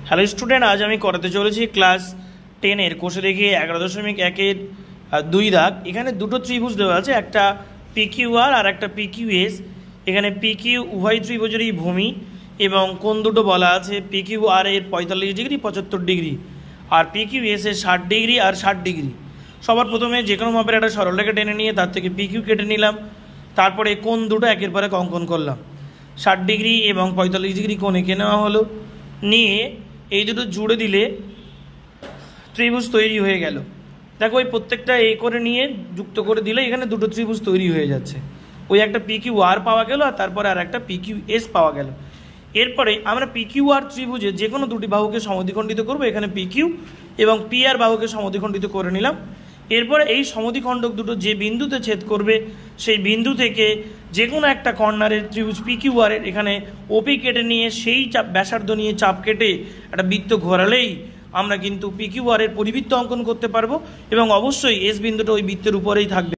Hello student, আজ আমি করাতে চলেছি ক্লাস 10-এর কোষে দেখে 11.1-এর 2 দাগ। এখানে দুটো ত্রিভুজ দেওয়া আছে, একটা PQR আর একটা PQS। এখানে PQ উভয় ত্রিভুজেরই ভূমি এবং কোণ দুটো বলা আছে। PQR এর 45 ডিগ্রি 75 ডিগ্রি আর PQS এর 60 ডিগ্রি আর 60 ডিগ্রি। সবার প্রথমে যে কোনো মাপের একটা সরলরেখা টেনে নিয়ে তার থেকে PQ কেটে নিলাম, তারপরে কোণ দুটো একের পর এক অঙ্কন করলাম। 60 ডিগ্রি এবং 45 ডিগ্রি কোণ এঁকে নেওয়া হলো, নিয়ে এই দুটো জুড়ে দিলে ত্রিভুজ তৈরি হয়ে গেল। দেখো ওই প্রত্যেকটা এ করে নিয়ে যুক্ত করে দিলে এখানে দুটো ত্রিভুজ তৈরি হয়ে যাচ্ছে। ওই একটা PQR পাওয়া গেল আর তারপরে আর একটা PQS পাওয়া গেল। এরপরে আমরা PQR ত্রিভুজে যে কোনো দুটি বাহুকে সমদ্বিখণ্ডিত করব। এখানে PQ এবং PR বাহুকে সমদ্বিখণ্ডিত করে নিলাম। এরপরে এই সমদ্বিখণ্ডক দুটো যে বিন্দুতে ছেদ করবে সেই বিন্দু থেকে যে কোনো একটা কর্নারের ত্রিভুজ PQR এর এখানে OP কেটে নিয়ে সেই চাপ ব্যাসার্ধ নিয়ে চাপ কেটে একটা বৃত্ত ঘোরালেই আমরা কিন্তু PQR এর পরিবৃত্ত অঙ্কন করতে পারবো এবং অবশ্যই S বিন্দুটা ওই বৃত্তের উপরেই থাকবে।